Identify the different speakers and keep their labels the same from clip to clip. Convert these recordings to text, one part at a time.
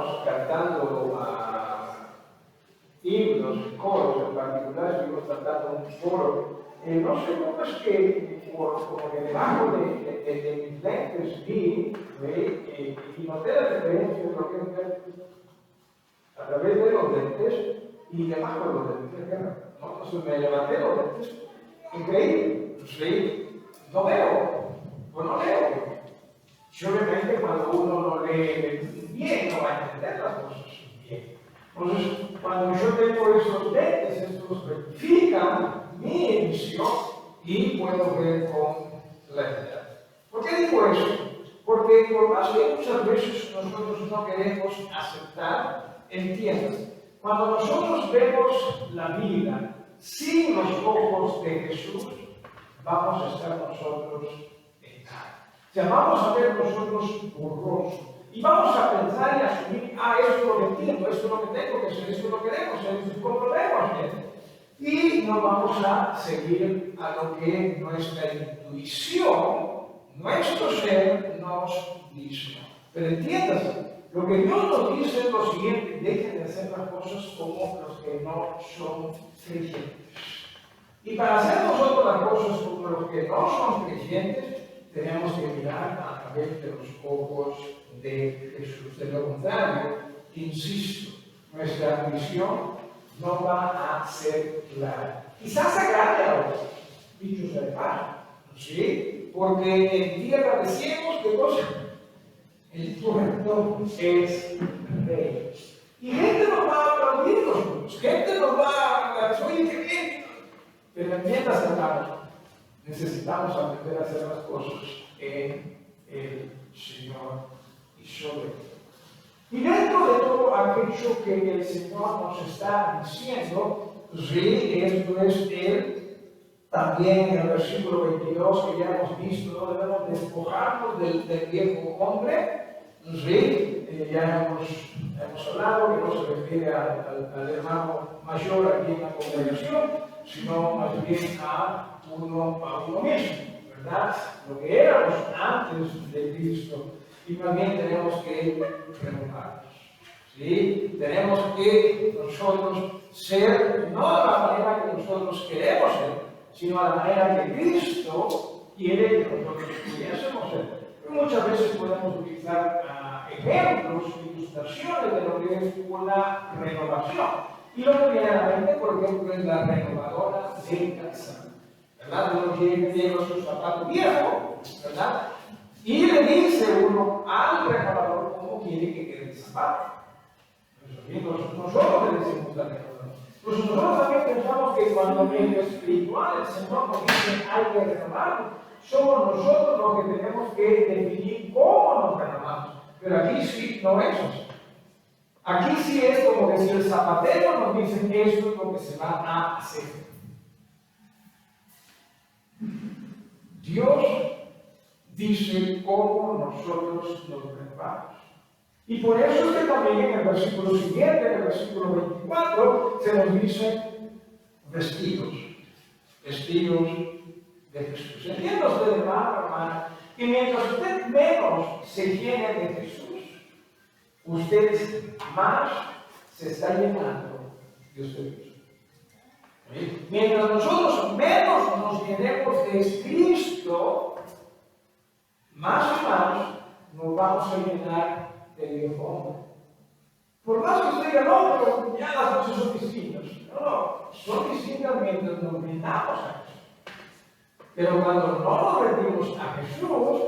Speaker 1: estábamos cantando himnos, coros, en particular estuvimos cantando un coro. No sé cómo es que, como que debajo de mis lentes vi, y noté la diferencia de lo que es ver a través de los lentes y debajo de los lentes. ¿No? Entonces me levanté los lentes, increíble, sí, no veo, pues no leo. Y obviamente cuando uno no lee bien, no va a entender las cosas bien. Entonces, cuando yo tengo esos lentes, estos rectifican mi visión y puedo ver con claridad. ¿Por qué digo eso? Porque por más que muchas veces nosotros no queremos aceptar, entiendan, cuando nosotros vemos la vida sin los ojos de Jesús, vamos a estar nosotros en cara. O sea, vamos a ver nosotros borroso. Y vamos a pensar y asumir, esto es lo que entiendo, esto es lo que tengo que hacer, esto es lo que debo hacer, esto es como lo debo hacer. Y no vamos a seguir a lo que nuestra intuición, nuestro ser nos dice. Pero entiéndase, lo que Dios nos dice es lo siguiente: dejen de hacer las cosas como los que no son creyentes. Y para hacer nosotros las cosas como los que no son creyentes, tenemos que mirar a través de los ojos de Jesús. De lo contrario, insisto, nuestra misión no va a ser clara. Quizás agrade a otros, dichos de paso, ¿sí? Porque en tierra de ciegos, ¿qué cosa? El tuerto es rey. Y gente nos va a aplaudir los frutos, gente nos va a decir, oye, qué bien. Pero entiendas, hermanos, necesitamos aprender a hacer las cosas en el Señor y sobre todo. Y dentro de todo aquello que el Señor nos está diciendo, sí, esto es Él, también en el versículo 22 que ya hemos visto, no debemos despojarnos del viejo hombre, sí, ya hemos hablado que no se refiere al hermano mayor aquí en la congregación, sino más bien a uno mismo, ¿verdad? Lo que éramos antes de Cristo. Y también tenemos que renovarnos, ¿sí? Tenemos que nosotros ser, no de la manera que nosotros queremos ser, sino a la manera que Cristo quiere que nosotros pudiésemos ser. Muchas veces podemos utilizar ejemplos, ilustraciones de lo que es una renovación. Y lo que viene a la mente, por ejemplo, es la renovadora del calzado, ¿verdad? Uno tiene sus zapatos viejos, ¿verdad? Y le dice uno al renovador cómo quiere que quede el zapato. Nosotros le decimos al renovador. Pues nosotros también pensamos que cuando en lo espiritual el Señor nos dice hay que renovarnos, somos nosotros los que tenemos que definir cómo nos renovamos. Pero aquí sí no es así. Aquí sí es como que si el zapatero nos dice esto es lo que se va a hacer. Dios dice cómo nosotros nos renovamos. Y por eso es que también en el versículo siguiente, en el versículo 24, se nos dice vestidos de Jesús. ¿Entiende usted, hermano? Y mientras usted menos se llene de Jesús, usted más se está llenando de usted mismo. ¿Sí? Mientras nosotros menos nos llenemos de Cristo, más y más nos vamos a llenar del viejo hombre. Por más que usted diga, no, pero ya las cosas son distintas. No, son distintas mientras nos brindamos a Jesús. Pero cuando no nos rendimos a Jesús,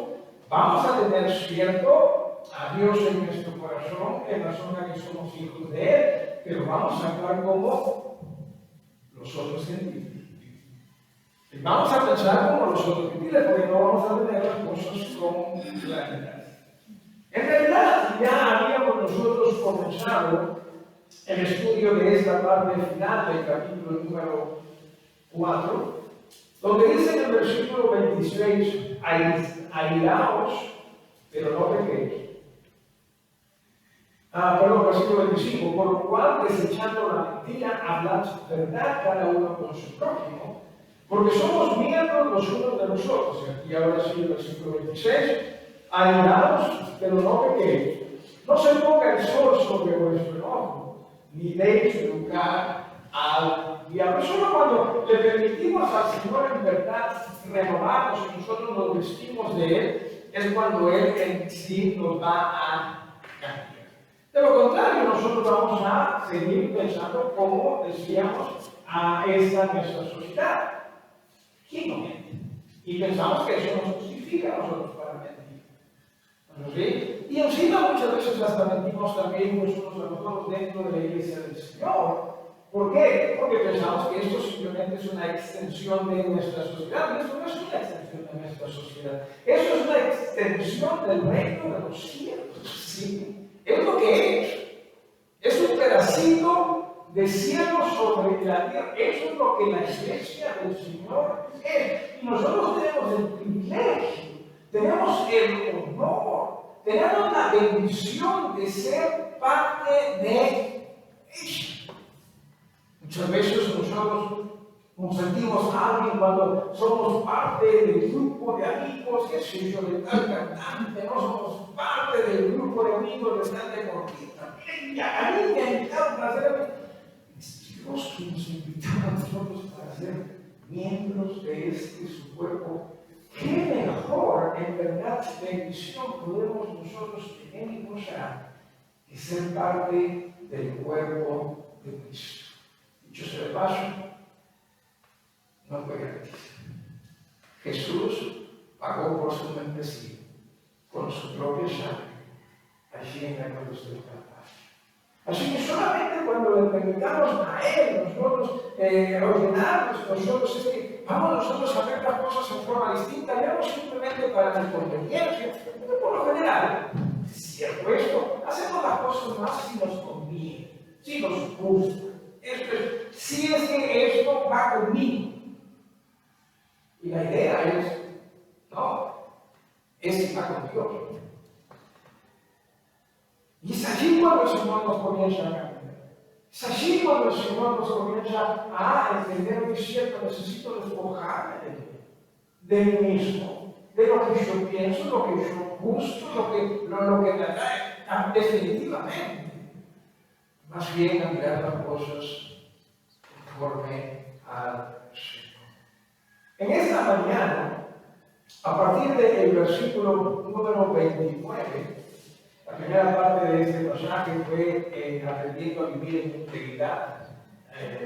Speaker 1: vamos a tener cierto a Dios en nuestro corazón, en razón a que somos hijos de Él, pero vamos a actuar como los otros gentiles. Y vamos a pensar como los otros gentiles, porque no vamos a tener las cosas con claridad. En realidad, ya habíamos nosotros comenzado el estudio de esta parte final del capítulo número 4, donde dice en el versículo 26, airaos, pero no pequéis. Versículo 25, por lo cual, desechando la mentira, hablad verdad cada uno con su prójimo, porque somos miembros los unos de los otros. Y ahora sí, el versículo 26, airaos, pero no pequéis. No se ponga el sol sobre vuestro enojo, ni deis lugar al diablo. Solo cuando le permitimos al Señor en verdad renovarnos y nosotros nos vestimos de Él, es cuando Él en sí nos va a cambiar. De lo contrario, nosotros vamos a seguir pensando como decíamos a esta nuestra sociedad. ¿Quién no miente? Y pensamos que eso nos justifica a nosotros para mentir. ¿No sé? Y encima muchas veces hasta mentimos también nosotros a nosotros dentro de la iglesia del Señor. ¿Por qué? Porque pensamos que esto simplemente es una extensión de nuestra sociedad. Y esto no es una extensión de nuestra sociedad. Eso es una extensión del reino de los cielos. ¿Sí? Es lo que es. Es un pedacito de cielo sobre la tierra. Eso es lo que la iglesia del Señor es. Y nosotros tenemos el privilegio, tenemos el honor, tenemos la bendición de ser parte de ella. Muchas veces nosotros nos sentimos alguien cuando somos parte del grupo de amigos, qué sé yo, de tal cantante, no somos parte del grupo de amigos de tal deportista. A mí me ha invitado para ser, es Dios que nos invitó a nosotros para ser miembros de su cuerpo. Qué mejor, en verdad, bendición podemos nosotros tener y gozar que ser parte del cuerpo de Cristo. Dicho sea de paso, no fue gratis. Jesús pagó por su membresía con su propia sangre allí en la cruz del Calvario. Así que solamente cuando le permitamos a Él, nosotros ordenarnos, nosotros es que vamos nosotros a ver las cosas en forma distinta, ya no simplemente para la conveniencia, pero por lo general, es cierto esto, hacemos las cosas más si nos conviene, si nos gusta. Si es que esto va conmigo. Y la idea es, no, es que va con Dios. Y es allí cuando el Señor nos comienza a cambiar. Es allí cuando el Señor nos comienza a entender que es cierto, necesito despojarme de mí mismo, de lo que yo pienso, lo que yo gusto, lo que me atrae, definitivamente. Más bien a mirar las cosas conforme al Señor. En esta mañana, a partir del versículo número 29, la primera parte de este pasaje fue aprendiendo a vivir en integridad.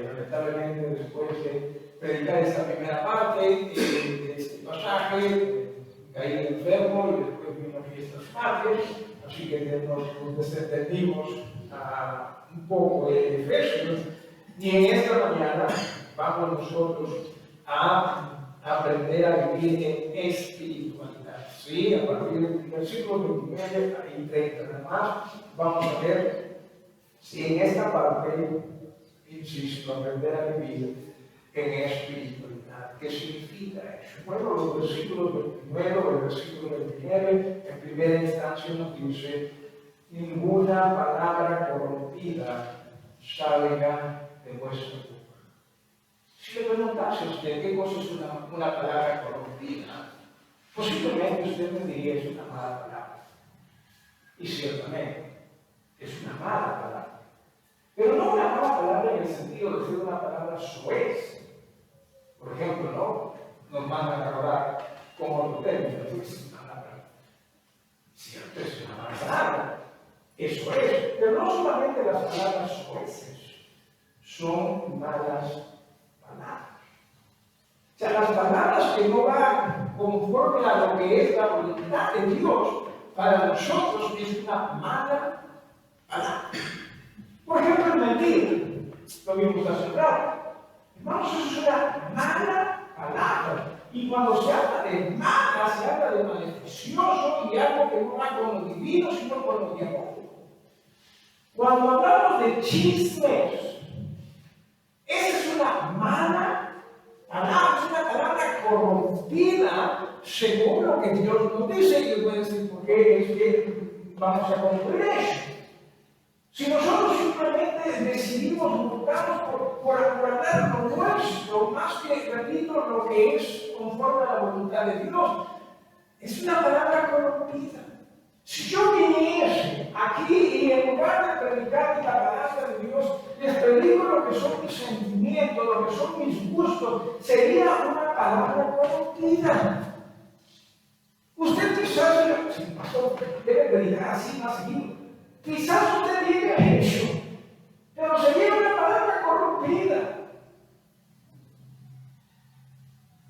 Speaker 1: Lamentablemente, después de predicar esta primera parte de este pasaje, caí enfermo y después vino fiestas patrias, así que nos desentendimos un poco de Efesios. Y en esta mañana vamos nosotros a aprender a vivir en espiritualidad. ¿Sí? A partir del versículo 29 y 30 además, vamos a ver si en esta parte, insisto, aprender a vivir en espiritualidad. ¿Qué significa eso? Bueno, los versículos 29, el versículo 29, en primera instancia nos dice: ninguna palabra corrompida salga de vuestra boca. Si le preguntase a usted qué cosa es una palabra corrompida, posiblemente usted me diría es una mala palabra. Y ciertamente es una mala palabra. Pero no una mala palabra en el sentido de ser una palabra soez. Por ejemplo, ¿no? Nos mandan a orar con otro término, es una palabra. Cierto, es una mala palabra. Eso es. Pero no solamente las palabras soeces son malas palabras. O sea, las palabras que no van conforme a lo que es la voluntad de Dios, para nosotros es una mala palabra. Por ejemplo, el mentir. Lo vimos hace rato. Hermanos, eso es una mala palabra. Y cuando se habla de mala, se habla de malicioso y algo que no va con lo divino, sino con lo diabólico. Cuando hablamos de chismes, esa es una mala palabra, es una palabra corrompida según lo que Dios nos dice. Y les voy a decir por qué es que vamos a concluir eso. Si nosotros simplemente decidimos buscarnos por hablar lo nuestro, más que, repito, lo que es conforme a la voluntad de Dios, es una palabra corrompida. Si yo viniese aquí mis gustos, sería una palabra corrompida. Usted quizás, si pasó, debe predicar así más seguido. Quizás usted vive a eso, pero sería una palabra corrompida.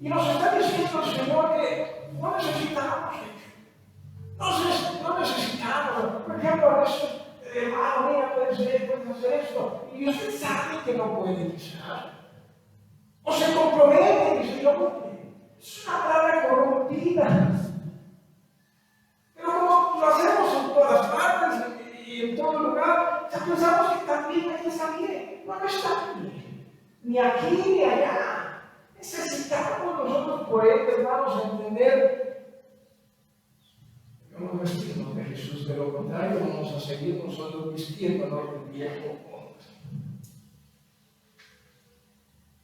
Speaker 1: Y nos está diciendo el Señor que no necesitamos eso. No necesitamos. Por ejemplo, a veces, hermano, mira, puedes hacer esto. Y usted sabe que no puede quizás. O se compromete y dice, yo cumple. Es una palabra corrompida. Pero como lo hacemos en todas partes y en todo lugar, ya pensamos que también ahí está bien. No está bien. Ni aquí ni allá. Necesitamos nosotros por él, hermanos, entender. Vamos a vestirnos de Jesús, de lo contrario vamos a seguir nosotros vistiéndonos del viejo hombre.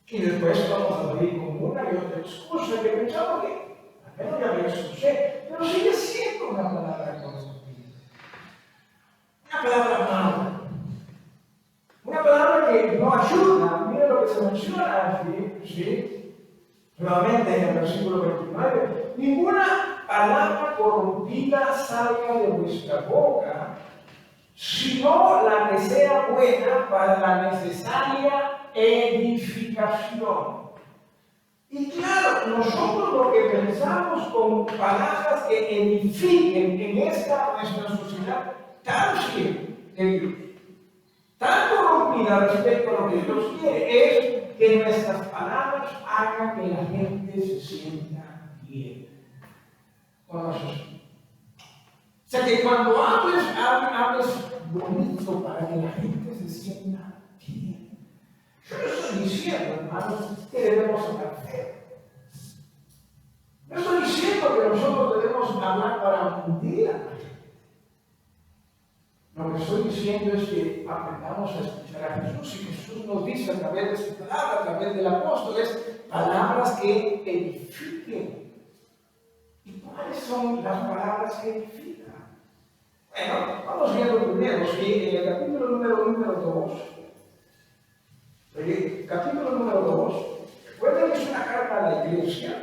Speaker 1: Y después vamos a salir con una y otra excusa que pensamos que al menos ya me excusé, pero sigue siendo una palabra corrompida. Una palabra mala. Una palabra que no ayuda. Mira lo que se menciona aquí, ¿sí? Nuevamente en el versículo 29, ninguna palabra corrompida salga de vuestra boca, sino la que sea buena para la necesaria edificación. Y claro, nosotros lo que pensamos con palabras que edifiquen en esta nuestra sociedad tan fiel de Dios, tan corrompida respecto a lo que Dios quiere, es que nuestras palabras hagan que la gente se sienta bien. ¿O es así? O sea, que cuando hables bonito para que la gente se sienta bien. Yo no estoy diciendo, hermanos, que debemos hablar feo. No estoy diciendo que nosotros debemos hablar para hundir a la gente. Lo que estoy diciendo es que aprendamos a escuchar a Jesús, y Jesús nos dice a través de su palabra, a través del apóstol, es palabras que edifiquen. ¿Y cuáles son las palabras que edifican? Bueno, vamos viendo primero, ¿sí? En el capítulo número 2, recuerden que es una carta a la iglesia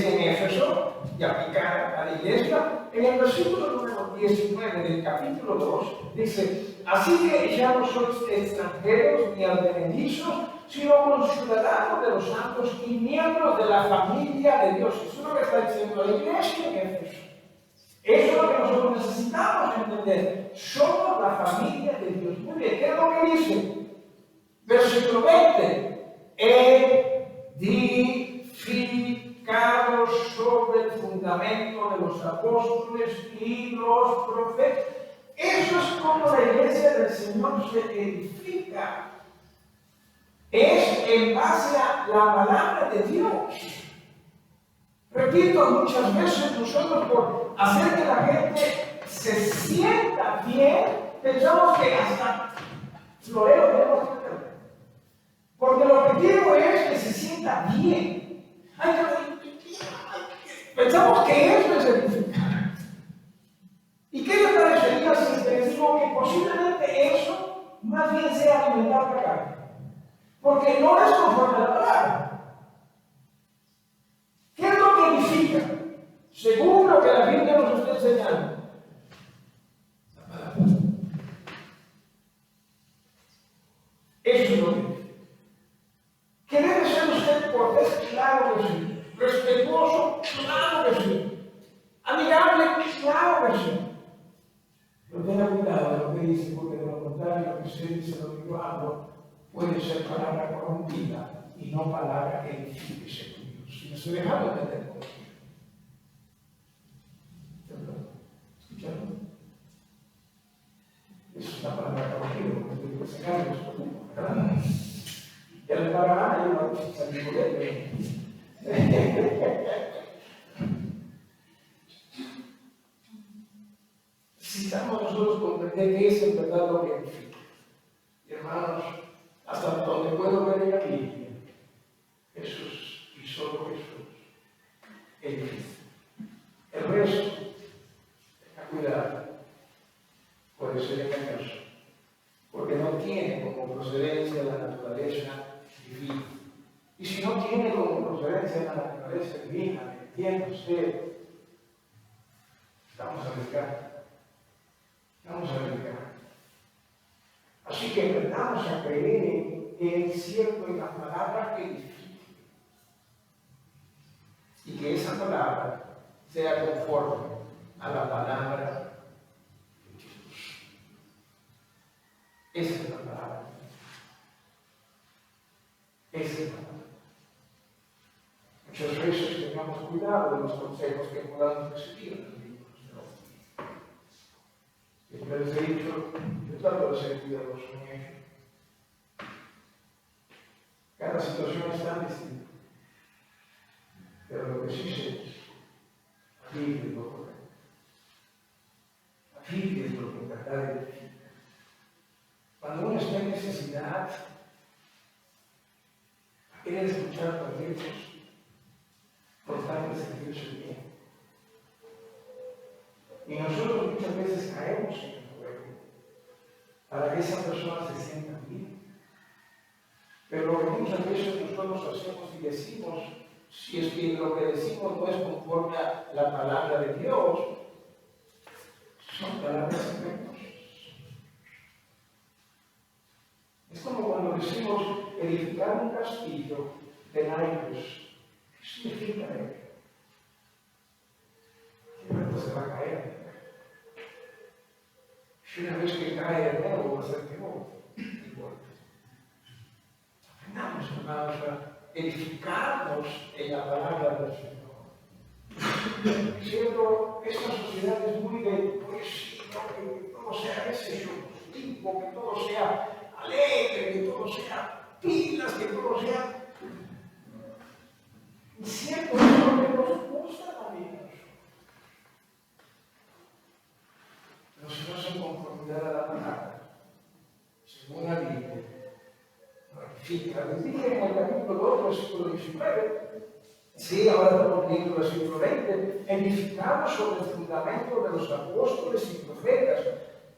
Speaker 1: en Éfeso, y aplicada a la iglesia. En el versículo número 19 del capítulo 2 dice: así que ya no sois extranjeros ni advenedizos, sino conciudadanos de los santos y miembros de la familia de Dios. Eso es lo que está diciendo la iglesia en Éfeso. Eso es lo que nosotros necesitamos entender. Somos la familia de Dios. Muy bien, ¿qué es lo que dice? Versículo 20: edificados sobre el fundamento de los apóstoles y los profetas. Eso es como la iglesia del Señor se edifica. Es en base a la palabra de Dios. Repito, muchas veces nosotros, por hacer que la gente se sienta bien, pensamos que hasta florero tenemos que tener. Porque el objetivo es que se sienta bien. Pensamos que eso es edificar. ¿Y qué le parecería si te digo que posiblemente eso más bien sea alimentar la carne? Porque no es conforme a la palabra. ¿Qué es lo que edifica? Según lo que la Biblia nos está enseñando. La palabra. Eso es lo que edifica. ¿Que debe ser usted cortés? Claro que sí. Respetuoso, claro que sí. Amigable, claro que sí. Pero tenga cuidado de lo que dice, porque de lo contrario, lo que usted dice, lo que yo hablo, puede ser palabra corrompida y no palabra que edifique según Dios. Y me estoy dejando entender por aquí. ¿Escucharon? Eso es la palabra corrompida, porque estoy sacando esto, ¿verdad? Ya le pagará y va a salir por él. Necesitamos nosotros comprender qué es en verdad lo que edifica. Y hermanos, hasta donde puedo ver en la Biblia, Jesús y solo Jesús edifica. El resto, tenga cuidado, puede ser engañoso, porque no tiene como procedencia la naturaleza divina. Y si no tiene como procedencia la naturaleza divina, entiende usted, estamos arriesgando. Estamos arriesgando. Así que aprendamos a creer en el cierto, en la palabra que edifique. Y que esa palabra sea conforme a la palabra de Jesús. Esa es la palabra. Esa es la palabra. Muchas veces tengamos cuidado de los consejos que podamos recibir en los libros de los Siempre les he dicho, yo trato de ser cuidadoso en ello. Cada situación es tan distinta. Pero lo que sí sé es, la Biblia es lo correcto. La Biblia es lo que trata de edificar. Cuando uno está en necesidad, quiere escuchar a Dios por tal de sentirse bien. Y nosotros muchas veces caemos en el juego para que esa persona se sienta bien. Pero muchas veces nosotros hacemos y decimos, si es que lo que decimos no es conforme a la palabra de Dios, son palabras engañosas. Es como cuando decimos edificar un castillo de naipes. ¿Qué significa ello? Que luego se va a caer. Si una vez que cae de nuevo va a ser peor. Aprendamos, hermanos, a edificarnos en la palabra del Señor. Siendo esta sociedad es muy de poesía, que todo sea ese positivo, que todo sea alegre, que todo sea pilas, que todo sea. Y cierto, eso es lo que nos gusta también. Pero si no es en conformidad a la palabra, según la Biblia, rectifica. Les dije en el capítulo 2, versículo 19. Sí, ahora estamos leyendo el versículo 20. Edificamos sobre el fundamento de los apóstoles y profetas,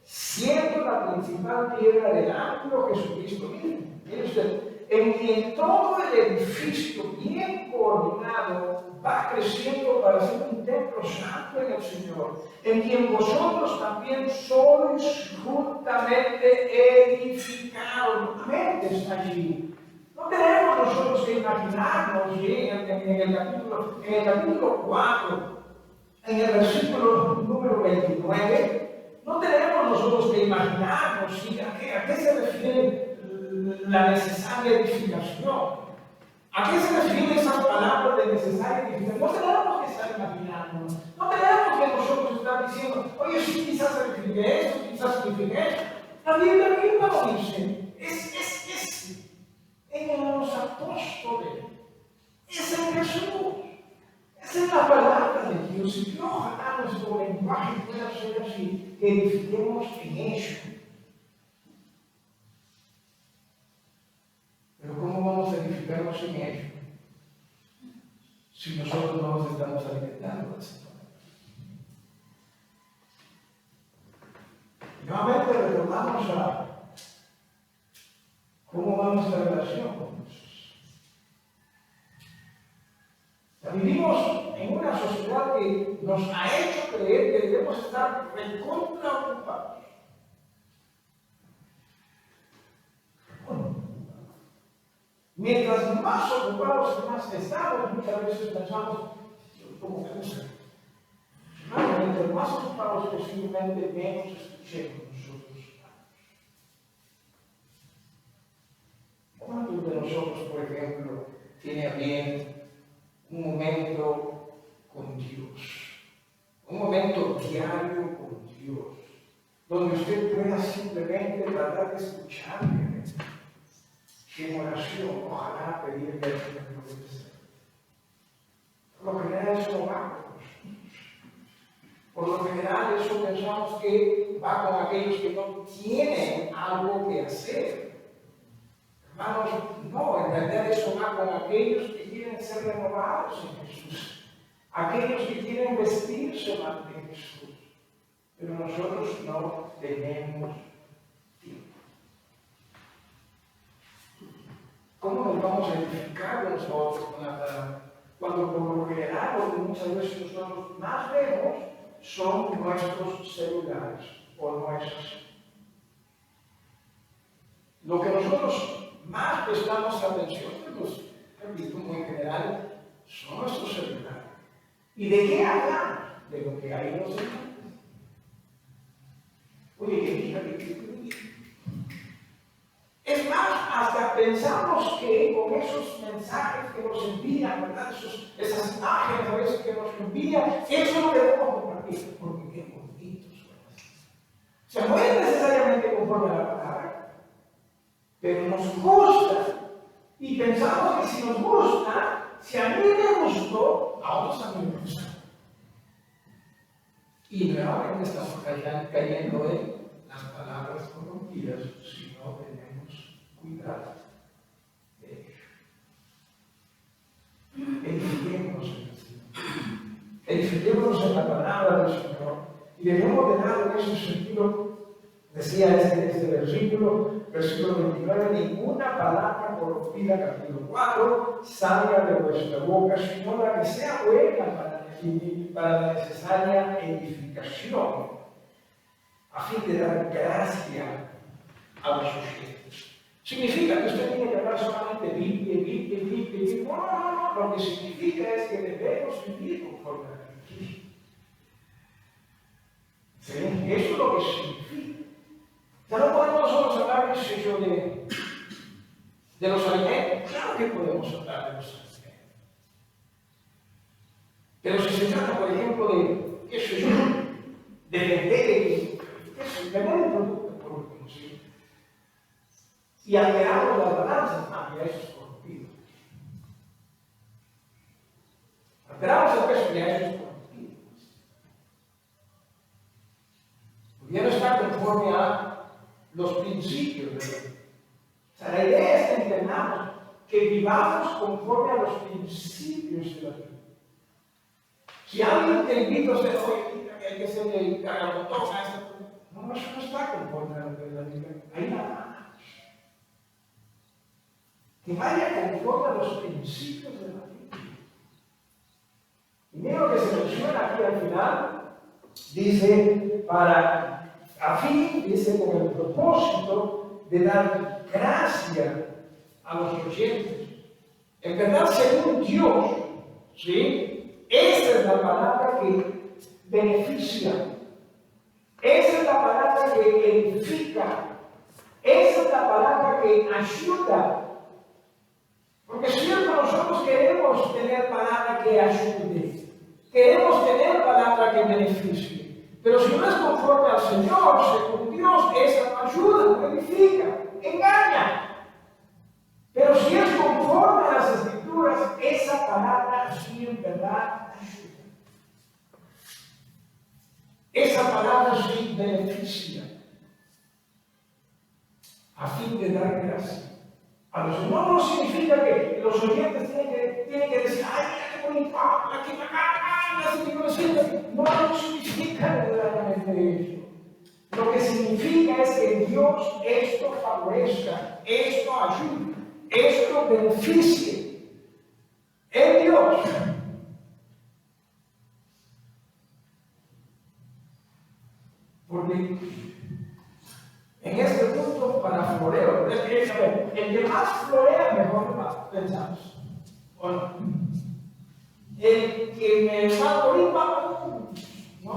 Speaker 1: siendo la principal piedra del ángulo Jesucristo mismo. Mire usted, en quien todo el edificio bien coordinado va creciendo para ser un templo santo en el Señor, en quien vosotros también sois juntamente edificados. Nuevamente está allí. No tenemos nosotros que imaginarnos en el capítulo 4, en el versículo número 29, no tenemos nosotros que imaginarnos a qué se refiere la necesaria edificación. ¿A qué se refieren esas palabras de necesaria edificación? No tenemos que estar imaginando. No tenemos que nosotros estar diciendo, oye, sí, quizás signifique esto, quizás signifique esto. La Biblia misma lo dice. Es en los apóstoles. Es en Jesús. Es en la palabra de Dios. Y que ojalá nuestro lenguaje pueda ser así, que edifiquemos en ello. Pero ¿cómo vamos a edificarnos en ello? Si nosotros no nos estamos alimentando del Señor. Nuevamente retornamos a cómo va nuestra relación con Jesús. Vivimos en una sociedad que nos ha hecho creer que debemos estar recontra ocupados. Mientras más ocupados y más estamos, muchas veces pensamos, ¿cómo que gusta? Mientras más ocupados posiblemente menos escuchemos nosotros. ¿Cuántos de nosotros, por ejemplo, tiene a bien un momento con Dios? Un momento diario con Dios, donde usted pueda simplemente tratar de escucharle. Que en oración, ojalá pedirle a Dios que lo desee. Por lo general eso va con nosotros. Por lo general eso pensamos que va con aquellos que no tienen algo que hacer. Hermanos, no, en realidad eso va con aquellos que quieren ser renovados en Jesús. Aquellos que quieren vestirse más de Jesús. Pero nosotros no tenemos tiempo. ¿Cómo nos vamos a identificar nosotros con la palabra? Cuando por lo general, lo que muchas veces nosotros más vemos son nuestros celulares, o no es así. Lo que nosotros más prestamos atención, pues, repito, muy general, son nuestros celulares. ¿Y de qué hablamos? De lo que hay en los celulares. Oye, que es más, hasta pensamos que con esos mensajes que nos envían, ¿verdad? Esas imágenes a veces que nos envían, eso lo debemos compartir, porque qué bonitos son. O sea, no es necesariamente conforme a la palabra, pero nos gusta. Y pensamos que si nos gusta, si a mí me gustó, a otros también me gusta. Y nuevamente estamos cayendo en las palabras corrompidas si no tenemos cuidado de ello. Edifiquémonos en el Señor. Edifiquémonos en la palabra del Señor. Y debemos de dar en ese sentido, decía este versículo 29, ninguna palabra corrompida, capítulo 4, salga de vuestra boca, sino la que sea buena para la necesaria edificación, a fin de dar gracia a los oyentes. ¿Significa que usted tiene que hablar solamente Biblia? No. Lo que significa es que debemos vivir conforme a la Biblia. ¿Sí? Eso es lo que significa. Ya no podemos nosotros hablar, qué sé yo, de los alimentos. Claro que podemos hablar de los alimentos. Pero si se trata, por ejemplo, de, qué sé yo, de vender el producto, por último, ¿sí? Y alteramos las balanzas, ya eso es corrompido. Alteramos el peso, ya eso es corrompido. Ya no está conforme a los principios de la vida. O sea, la idea es que entendamos que vivamos conforme a los principios de la vida. Si alguien te invita a hacer, oye, que hay que ser el cargamotor, no, eso no está conforme a la vida. Hay nada más. Que vaya conforme a los principios de la vida. Y mira lo que se menciona aquí al final. Dice, a fin, dice, con el propósito de dar gracia a los oyentes. En verdad, según Dios, ¿sí? Esa es la palabra que beneficia. Esa es la palabra que edifica. Esa es la palabra que ayuda. Porque siempre nosotros queremos tener palabra que ayude. Queremos tener palabra que beneficie. Pero si no es conforme al Señor, según Dios, esa no ayuda, no edifica, engaña. Pero si es conforme a las Escrituras, esa palabra sí en verdad ayuda. Esa palabra sí beneficia. A fin de dar gracia a los demás. No significa que los oyentes tienen que decir, ay, mira qué bonito, aquí me no significa verdaderamente eso. Lo que significa es que Dios esto favorezca, esto ayude, esto beneficie. Es Dios. Porque en este punto, para floreo, el que más florea, mejor va, pensamos. ¿O no? El que me va a morir, no.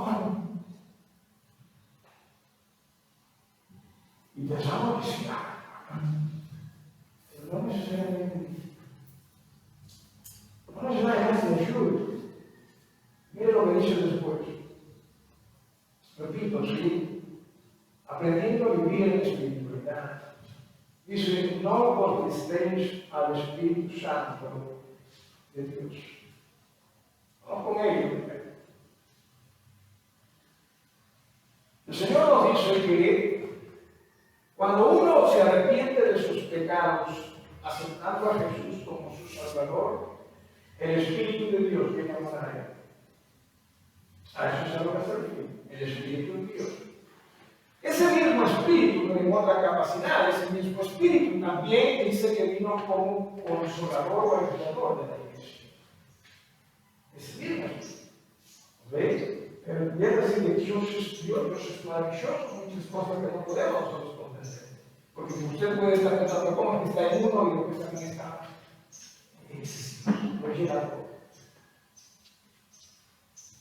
Speaker 1: Y pensamos que sí, pero no necesariamente de ayuda. Mire lo que dice después. Repito, sí, aprendiendo a vivir en espiritualidad. Dice, no contestéis al Espíritu Santo de Dios. No con ello. El Señor nos dice que cuando uno se arrepiente de sus pecados, aceptando a Jesús como su Salvador, el Espíritu de Dios viene a morar en él. A eso es a lo que se refiere, el Espíritu de Dios. Ese mismo Espíritu en otras capacidades, el mismo Espíritu también dice que vino como consolador o ayudador de la iglesia. Es el mismo. ¿Veis? Pero entiéndase que Dios es maravilloso, muchas cosas que no podemos nosotros comprender. Porque si usted puede estar pensando cómo es que está en uno y después también está lo llena todo.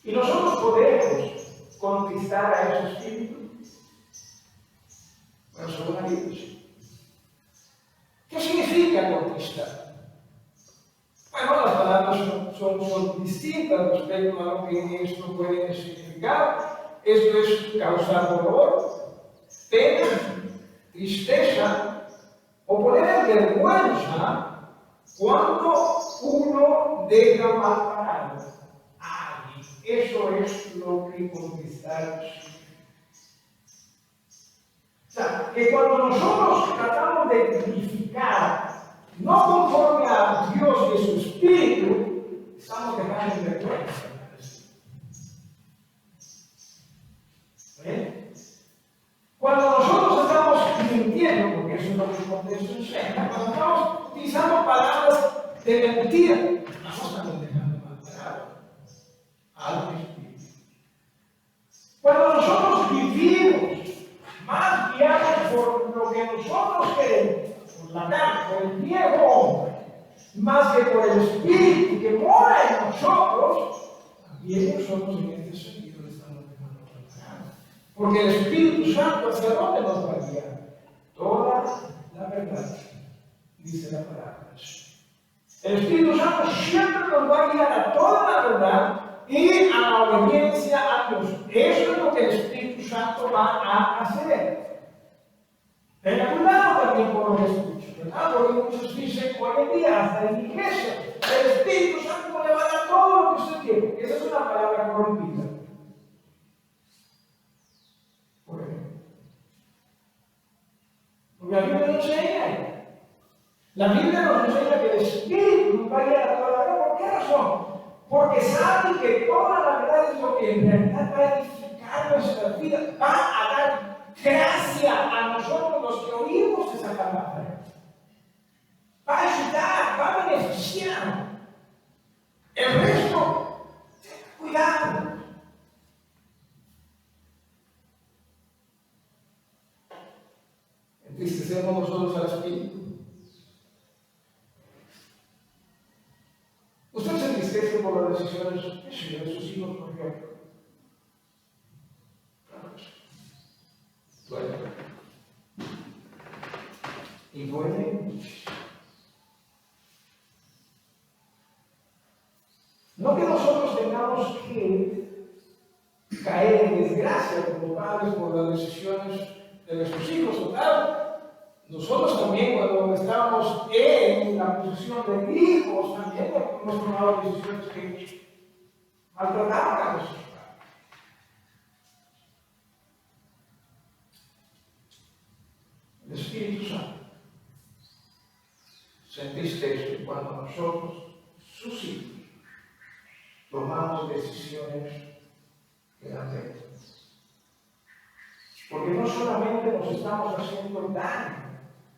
Speaker 1: Y nosotros podemos conquistar a ese espíritu. Bueno, según la Biblia. ¿Qué significa conquistar? Bueno, las palabras son distintas respecto a lo que esto puede significar. Esto es causar dolor, pena, tristeza o poner en vergüenza cuando uno deja mal parado a alguien. Eso es lo que conquistar significa. O sea, que cuando nosotros tratamos de edificar, no conforme a Dios y a su Espíritu, estamos dejando en vergüenza. Cuando nosotros estamos mintiendo, porque eso es lo que el contexto enseña, cuando estamos utilizando palabras de mentira, estamos dejando mal parado al Espíritu. Cuando nosotros vivimos más guiados por lo que nosotros queremos, por la carne, por el viejo hombre, más que por el Espíritu que mora en nosotros, también nosotros en este sentido le estamos dejando mal parado. Porque el Espíritu Santo, ¿hacia dónde nos va a guiar? Toda la verdad, dice la palabra. El Espíritu Santo siempre nos va a guiar a toda la verdad y a la obediencia a Dios. Eso es lo que el Espíritu Santo va a hacer. Tenga cuidado también con lo que escucha, ¿verdad? Porque muchos dicen hoy en día, hasta en la iglesia, el Espíritu Santo le va a dar todo lo que usted quiere. Esa es una palabra corrompida. Por ejemplo. Porque la Biblia nos enseña. La Biblia nos enseña que el Espíritu nos va a guiar a toda la verdad. ¿Por qué razón? Porque sabe que toda la verdad es lo que en realidad va a edificar nuestra vida, va a dar gracia a nosotros los que oímos esa palabra. Va a ayudar, va a beneficiar. El resto, cuidado. Entristecemos nosotros al Espíritu. Usted se entristece por las decisiones de sus hijos, por ejemplo. Duele. Y duele muchísimo. No que nosotros tengamos que caer en desgracia como padres por las decisiones de nuestros hijos, o tal. Nosotros también, cuando estábamos en la posición de hijos, también hemos tomado decisiones que maltrataban a nuestros padres. El Espíritu Santo se entristece cuando nosotros, sus hijos, tomamos decisiones que dan pena. Porque no solamente nos estamos haciendo daño,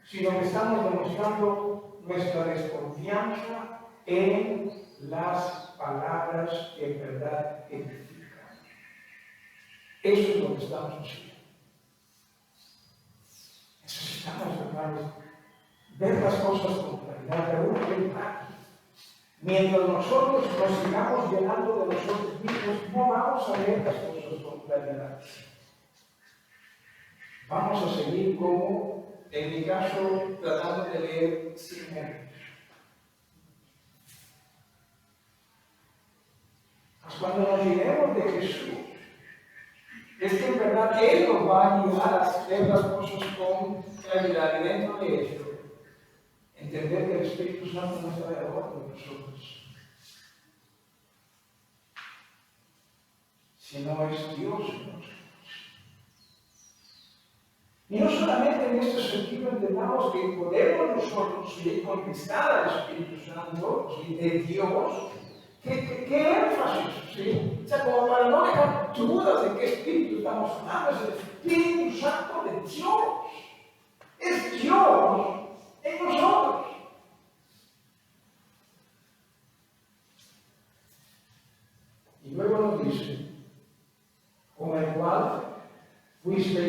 Speaker 1: sino que estamos demostrando nuestra desconfianza en las palabras que en verdad edifican. Eso es lo que estamos haciendo. Necesitamos, hermanos, ver las cosas con claridad, de una verdad. Mientras nosotros nos sigamos llenando de nosotros mismos, no vamos a ver las cosas con claridad. Vamos a seguir como, en mi caso, tratando de leer sin nervios. Cuando nos llenemos de Jesús, es que en verdad Él nos va a ayudar a ver las cosas con claridad. Y dentro de esto, entender que el Espíritu Santo no está de acuerdo con nosotros, sino es Dios en nosotros. Y no solamente en este sentido entendamos que podemos nosotros conquistar al Espíritu Santo de Dios. ¿Qué énfasis? ¿Sí? O sea, como para no dejar dudas de qué Espíritu estamos hablando, es el Espíritu Santo de Dios.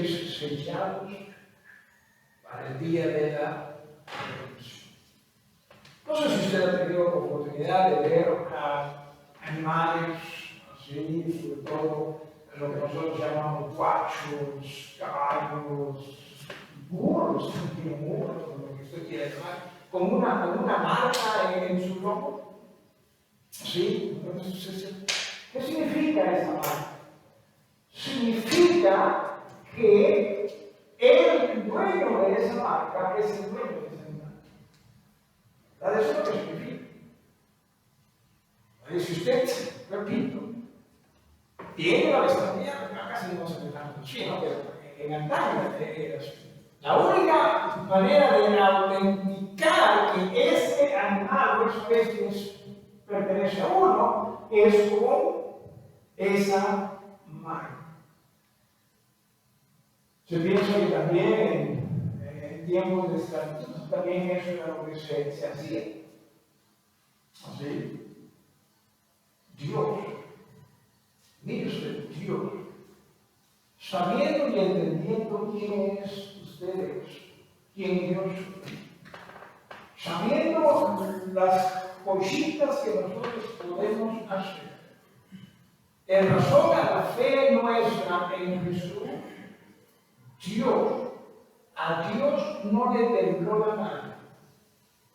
Speaker 1: seres sellados para el día de la redención. No sé si usted ha tenido la oportunidad de ver a animales, así, sobre todo lo que nosotros llamamos guachos, caballos, burros, también burros, lo que usted quiera llamar, con una marca en su lomo. ¿Sí? Entonces, ¿qué significa esa marca? Significa que el dueño de esa marca es el dueño de ese animal. ¿Verdad? Eso es lo que significa. Si usted, repito, tiene la estampilla, acá casi no se ve tanto chino, pero en antaño era así. La única manera de autenticar que ese animal o especie pertenece a uno es con esa marca. Se piensa que también en tiempos de esclavitud también eso era lo que se hacía. Así. Dios, mire usted, Dios, sabiendo y entendiendo quién es usted, quién Dios es, sabiendo las cositas que nosotros podemos hacer, en razón a la fe nuestra en Jesús, a Dios no le tembló la mano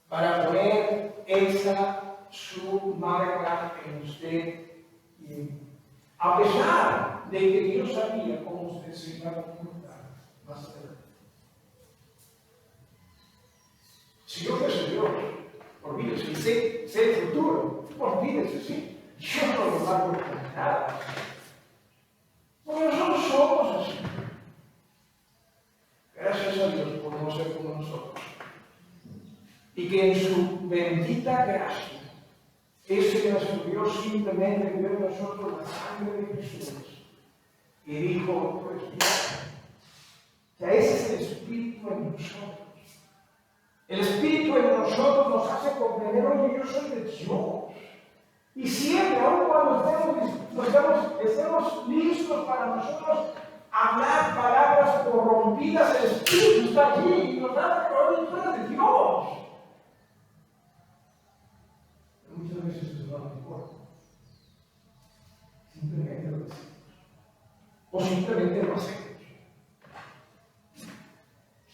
Speaker 1: para poner esa su marca en usted y en mí. A pesar de que Dios sabía cómo usted se iba a comportar más adelante. Si yo fuese Dios, olvídese, sé el futuro, olvídese, sí. Yo no lo va a comportar nada. Porque nosotros somos así. Gracias a Dios por no ser como nosotros. Y que en su bendita gracia, ese que nos envió simplemente que dio en nosotros la sangre de Jesús y dijo, pues mira, ese es el Espíritu en nosotros. El Espíritu en nosotros nos hace comprender, oye, yo soy de Dios. Y siempre, aun cuando estemos listos para nosotros hablar palabras corrompidas, el Espíritu está allí y nos da recordar tú eres de Dios. Muchas veces eso no nos importa. Simplemente lo decimos. O simplemente lo hacemos.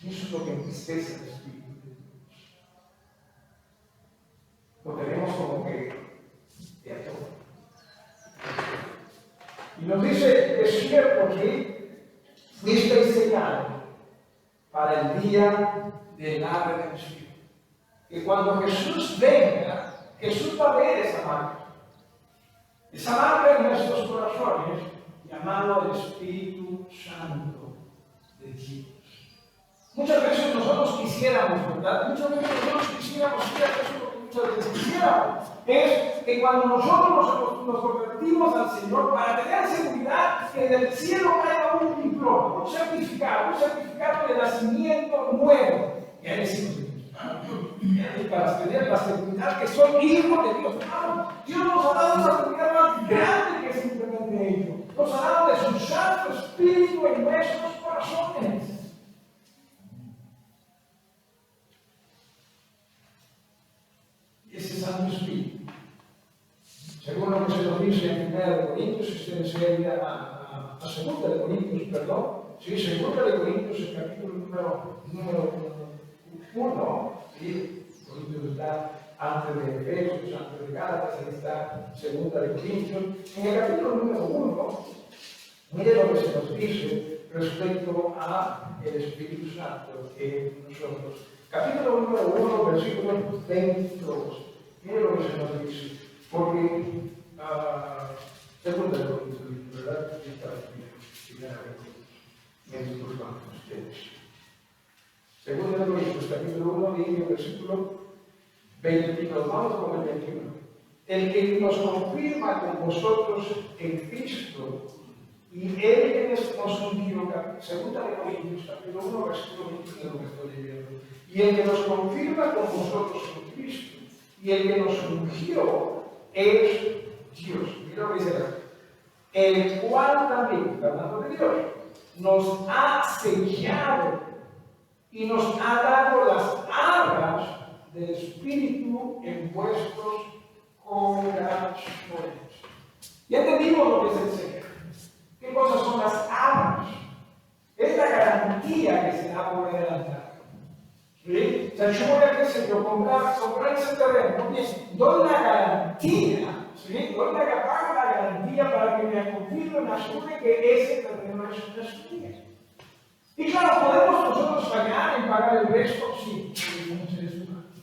Speaker 1: Y eso es lo que entristece al Espíritu de Dios. Lo tenemos como que de a todo. Y nos dice, es cierto que fuisteis sellados para el día de la redención. Que cuando Jesús venga, Jesús va a ver esa marca. Esa marca en nuestros corazones, llamado el Espíritu Santo de Dios. Muchas veces nosotros quisiéramos, ¿verdad? Muchas veces nosotros quisiéramos, eso es lo que muchas veces quisiéramos, es que cuando nosotros nos convertimos al Señor, para tener seguridad que del cielo caiga un diploma, un certificado de nacimiento nuevo. Y ahí decimos, para tener la seguridad que son hijos de Dios. Dios nos ha dado una seguridad más grande que simplemente ello. Nos ha dado de su Santo Espíritu en nuestros corazones. Y ese Santo Espíritu, según lo que se nos dice en 1 Corintios, si usted desea ir a 2 Corintios, perdón, sí, 2 Corintios, el capítulo número 1, ¿sí? Corintios está antes de Efesios, antes de Gálatas, ahí está 2 Corintios. En el capítulo número 1, mire lo que se nos dice respecto al Espíritu Santo en nosotros. Capítulo número 1, versículo 22. Mire lo que se nos dice. Porque, segunda de Corintios, ¿verdad? Esta primera vez, me disculpan ustedes. Segunda de Corintios, capítulo 1, dice versículo 22. Vamos con el 21. El que nos confirma con vosotros en Cristo y el que nos ungió, segunda de Corintios, capítulo 1, versículo 21, que estoy leyendo. Y el que nos confirma con vosotros en Cristo y el que nos ungió es Dios. Mira lo que dice la, el cual también, hablando de Dios, nos ha sellado y nos ha dado las arras del Espíritu en vuestros corazones. Ya entendimos lo que es el sello. ¿Qué cosas son las arras? Es la garantía que se da por adelantado. ¿Sí? O sea, yo voy a, qué sé yo, comprar ese terreno, doy la garantía, ¿sí? Doy la garantía para que me confirme, me asegure que ese terreno es mío. Y claro, ¿podemos nosotros fallar en pagar el resto? Sí, somos seres humanos.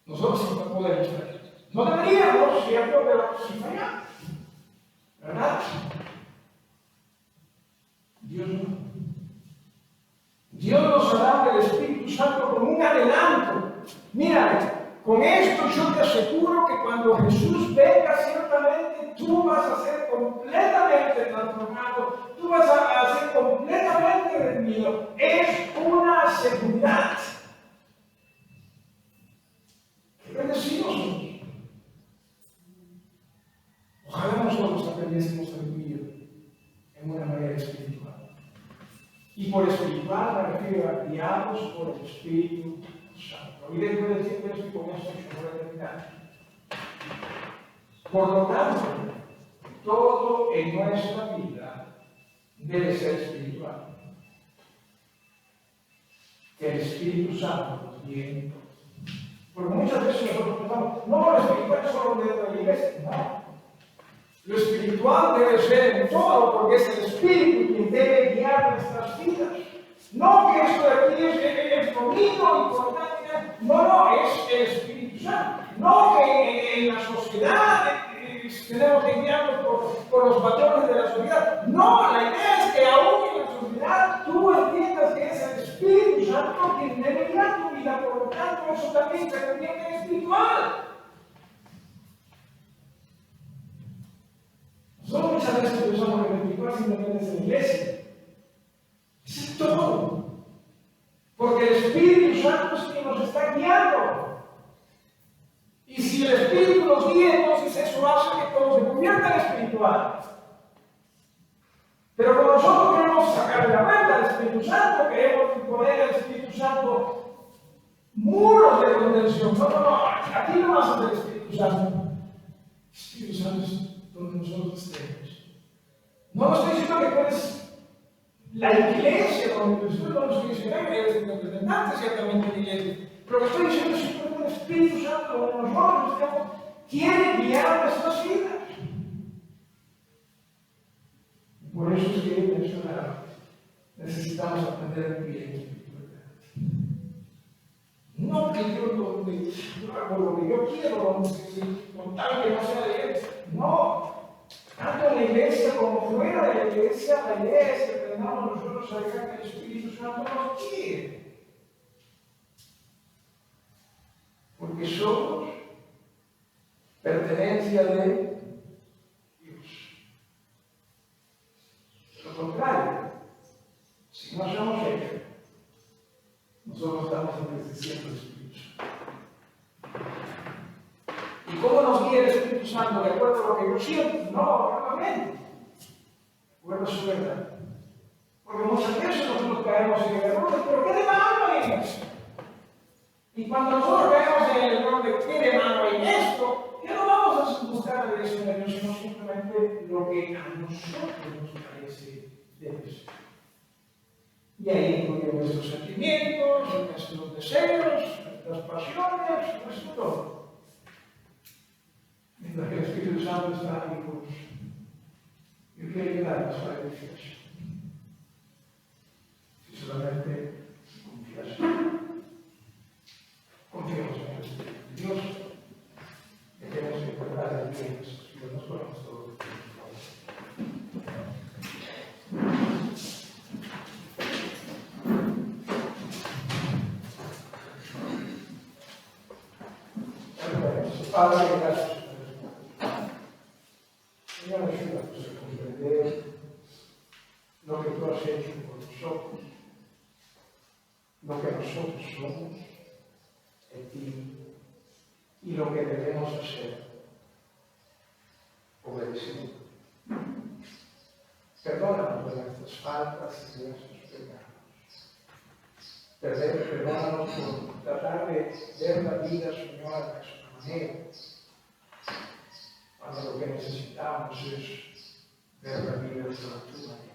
Speaker 1: Nosotros sí podemos fallar. No deberíamos, ¿cierto? Pero sí fallamos. ¿Verdad? Dios no. Dios nos ha dado el Espíritu Santo como un adelanto. Mira, con esto yo te aseguro que cuando Jesús venga, ciertamente tú vas a ser completamente transformado, tú vas a ser completamente redimido. Es una seguridad. ¡Qué bendecidos somos! Ojalá nosotros aprendiésemos a vivir en una manera espiritual. Y por espiritual me refiero a guiados por el Espíritu Santo. Y después de decir esto, y con esto yo voy a terminar. Por lo tanto, todo en nuestra vida debe ser espiritual. Que el Espíritu Santo nos guíe. Porque muchas veces nosotros pensamos, no, lo espiritual es solo dentro de la iglesia. No. Lo espiritual debe ser en todo, porque es el Espíritu quien debe guiar nuestras vidas. No que esto de aquí es lo mismo importante. No, es el Espíritu Santo. No que en la sociedad tenemos que guiarnos por los patrones de la sociedad. No, la idea es que aún en la sociedad tú entiendas que es el Espíritu Santo quien debe guiar tu vida. Por lo tanto, eso también se convierte en espiritual. Nosotros muchas veces pensamos que el espiritual simplemente es en la iglesia. Es todo. Porque el Espíritu Santo es quien nos está guiando. Y si el Espíritu nos guía, entonces eso hace que todo se convierta en espiritual. Pero como nosotros queremos sacar de la vuelta al Espíritu Santo, queremos poner al Espíritu Santo muros de contención. No, aquí no vas a ser el Espíritu Santo. El Espíritu Santo es donde nosotros estemos. No estoy diciendo que tú eres la iglesia donde Jesús no nos dice, eres el representante ciertamente de la iglesia. Pero lo que estoy diciendo es que el Espíritu Santo donde nosotros estamos quiere guiar nuestras vidas. Por eso es que mencionaba, necesitamos aprender a vivir en espiritualidad. No que yo hago lo que yo quiero, con tal que no sea de él. No. Tanto en la iglesia como fuera de la iglesia aprendamos nosotros a dejar que el Espíritu Santo nos guíe. Porque somos pertenencia de Dios. Lo contrario, si no somos ellos, nosotros estamos entristeciendo el Espíritu Santo. ¿Y cómo nos guía el Espíritu Santo? ¿De acuerdo a lo que yo siento? No, realmente. Bueno, es verdad. Porque muchas veces nosotros caemos en el error de, ¿pero qué de malo hay en esto? Y cuando nosotros caemos en el error de, ¿qué de malo hay en esto? Ya no vamos a buscar la dirección de Dios, sino simplemente lo que a nosotros nos parece debe ser. Y ahí incluyen nuestros sentimientos, nuestros deseos, nuestras pasiones, nuestro todo. Mientras que el Espíritu Santo está ahí con nosotros. Yo quiero ayudarnos a decir eso. Si solamente confías. Confiemos en el Espíritu de Dios. Dejemos encontrar el bien en nuestros vidas. Nos ponemos todos. Padre, gracias. Señor, ayúdanos a comprender lo que tú has hecho por nosotros, lo que nosotros somos en ti y lo que debemos hacer obedeciendo. Perdónanos de la nuestras faltas y nuestros pecados. Perdónanos por tratar de ver la vida, Señor, a nuestra manera, cuando lo que necesitamos es ver la vida de tu manera.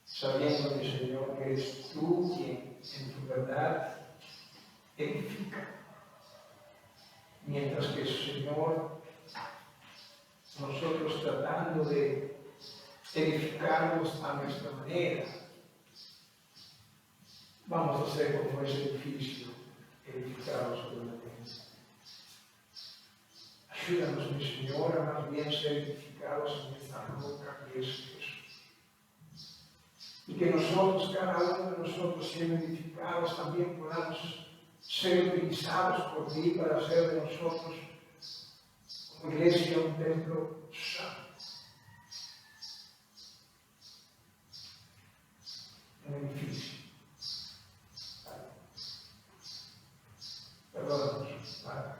Speaker 1: Sabiendo, mi Señor, que es tú quien en tu verdad edifica. Mientras que, Señor, nosotros tratando de edificarnos a nuestra manera, vamos a ser como ese edificio edificado sobre la tierra. Ayúdanos, mi Señor, a más bien ser edificados en esta roca que es Jesús. Y que nosotros, cada uno de nosotros, siendo edificados, también podamos ser utilizados por ti para hacer de nosotros, como iglesia, un templo santo. Un edificio. Perdónanos, Padre.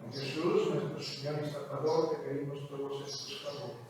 Speaker 1: En Jesús, nuestro Señor y Salvador, te pedimos todos estos favores.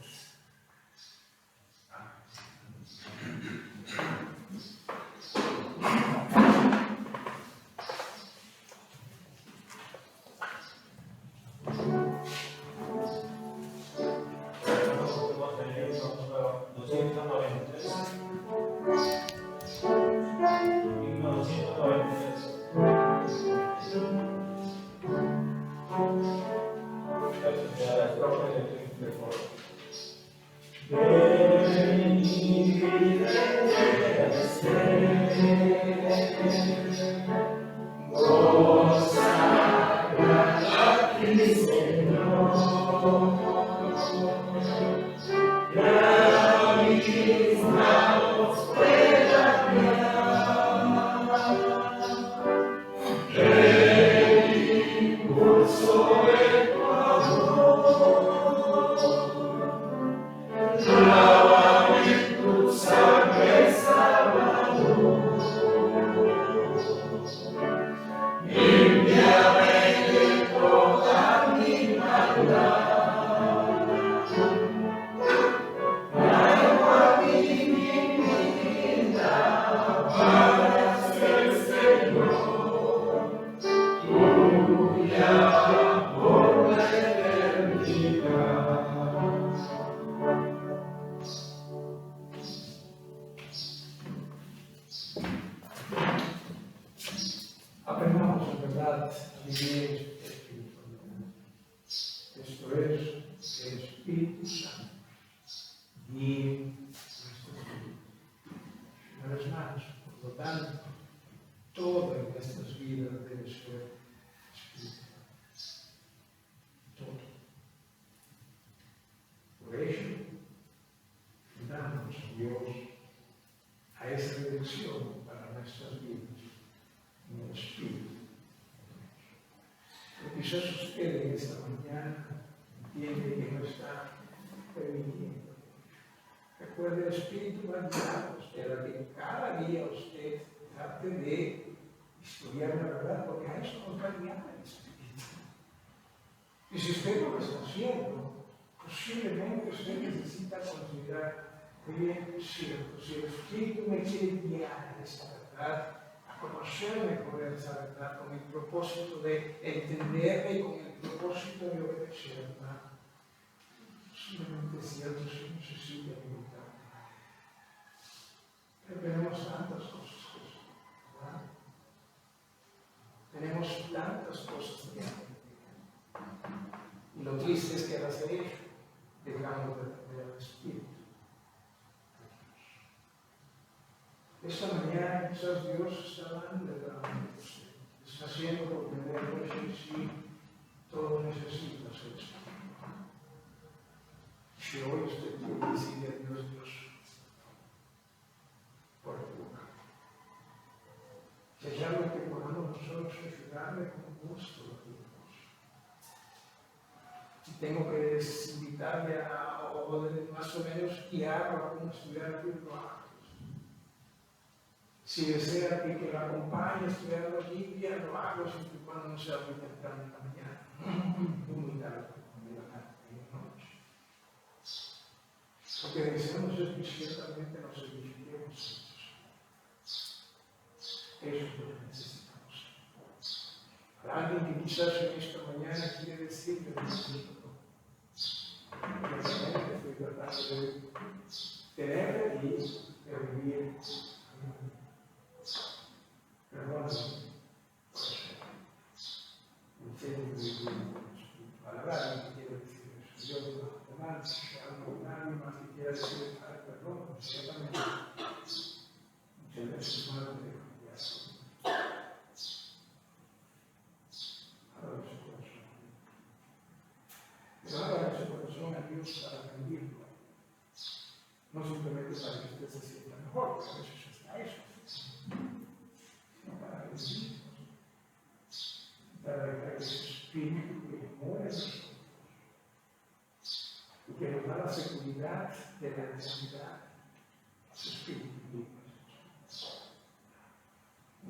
Speaker 1: Aprendamos en verdad a vivir este Espíritu. Esto es el Espíritu Santo. Guíe nuestro espíritu. Una vez más, por lo tanto, todo en nuestras vidas debe ser espiritual. Todo. Por ello, damos, Dios, a esa dirección para nuestras vidas. En el Espíritu. Pero quizás usted en esta mañana entiende que no está permitiendo. Recuerde, el Espíritu va a guiar a usted a que cada día usted trate de estudiar la verdad, porque a eso nos va a guiar el Espíritu. Y si usted no lo está haciendo, posiblemente usted necesita considerar, oye, cierto, si el Espíritu me quiere guiar en esta verdad, conocer mejor esa verdad con el propósito de entenderla y con el propósito de obedecerla. Simplemente es cierto, si necesita libertad. Pero tenemos tantas cosas que hacer, ¿verdad? Tenemos tantas cosas que hacer. Y lo triste es que al hacer ello, dejamos de tener el Espíritu. Esta mañana quizás Dios está dando de la mano de usted. Está haciendo por primera vez en sí todo necesita ser espiritual. Si hoy usted quiere decirle a Dios, Dios, por tu boca. Si hay algo que podamos nosotros ayudarle con gusto, lo hacemos. Si tengo que invitarle a, o más o menos guiarlo a cómo estudiar la Biblia, si desea que lo acompañe a estudiar la Biblia, lo hago siempre y cuando no sea muy temprano en la mañana, muy tarde, en la tarde. que deseamos es que ciertamente nos edifiquemos nosotros. Eso es lo que necesitamos. Para alguien que quizás en esta mañana quiere decir que necesito, realmente estoy tratando de tener y de vivir. Perdóname. Palabra que quiero decir eso. Yo digo, además, si alguien más que quiera decir perdón, ciertamente, muchas veces no lo dejo ya. Abra su corazón. Pero abra su corazón a Dios para rendirlo. No simplemente para que usted se sienta mejor, porque a veces está eso, sino para rendirlo. Para que ese espíritu que muere en nosotros y que nos da la seguridad de la eternidad, ese espíritu vivo.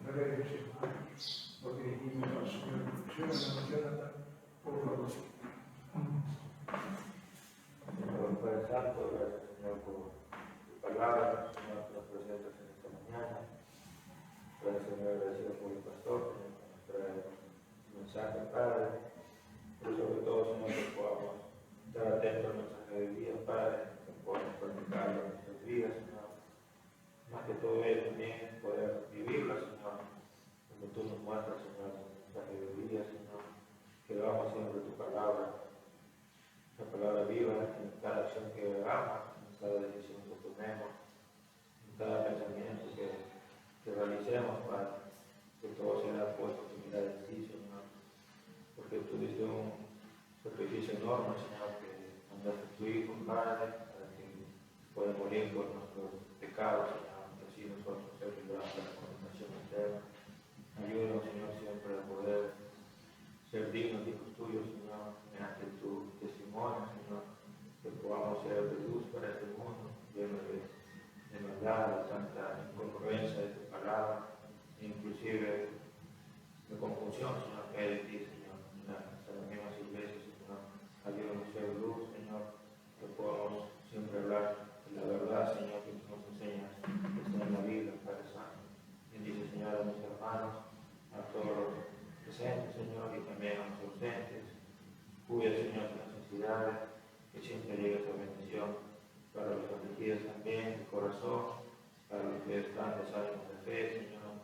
Speaker 1: Una vez de hermanos, porque dijimos al Señor, Jonathan, por favor.
Speaker 2: Señor Padre Santo, gracias Señor por tu palabra, Señor, que nos presentas en esta mañana. Gracias Señor, agradecido por el pastor, Señor, que nos trae mensaje, Padre, pero sobre todo, Señor, que podamos estar atentos al mensaje de vida, Padre, que podamos practicarlo en nuestras vidas, Señor. Más que todo ello también poder vivirlo, Señor, como tú nos muestras, Señor, el mensaje de vida, Señor, que hagamos siempre tu palabra, la palabra viva en cada acción que hagamos, en cada decisión que tomemos, en cada pensamiento que realicemos, Padre, que todo sea puesto en mirar en ti, Señor. Porque tú diste un sacrificio enorme, Señor, que mandaste a tu Hijo, Padre, para que pueda morir por nuestros pecados, Señor, y así nosotros ser librados de la condenación eterna. Ayúdanos, Señor, siempre a poder ser dignos hijos tuyos, Señor, mediante tu testimonio, Señor, que podamos ser de luz para este mundo, lleno de maldad, de tanta incongruencia de tu palabra, e inclusive de confusión, Señor, que hay de ti, Señor, en las mismas iglesias, Señor. Ayúdanos a ser luz, Señor, que podamos siempre hablar de la verdad, Señor, que tú nos enseñas, que está en la Biblia, Padre Santo. Bendice, Señor, a mis hermanos, a todos los presentes, Señor, y también a los ausentes. Cuida, Señor, sus necesidades, que siempre llegue esa bendición para los afligidos también, el corazón, para los que están desánimos de fe, Señor.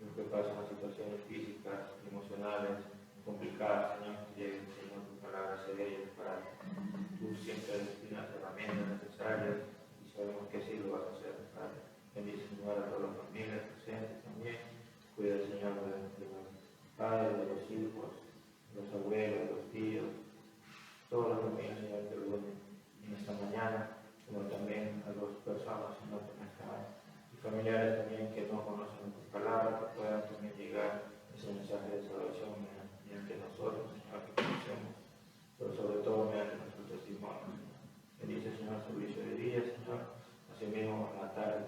Speaker 2: Los que pasan las situaciones físicas, emocionales, complicadas, Señor, que lleguen, Señor, tu palabra hacia ellos, para tú siempre destinas herramientas necesarias y sabemos que así lo vas a hacer, Padre. Bendice, Señor, a todas las familias presentes también. Cuida, Señor, de los padres, de los hijos, de los abuelos, de los tíos, todas las familias, Señor, que reúnen en esta mañana, como también a las personas, Señor, que no están, y familiares también que no conocen tu palabra, que puedan también llegar ese mensaje de salvación mediante nosotros, Señor, que conocemos, pero sobre todo mediante nuestro testimonio. Bendice, Señor, el servicio de día, Señor, asimismo en la tarde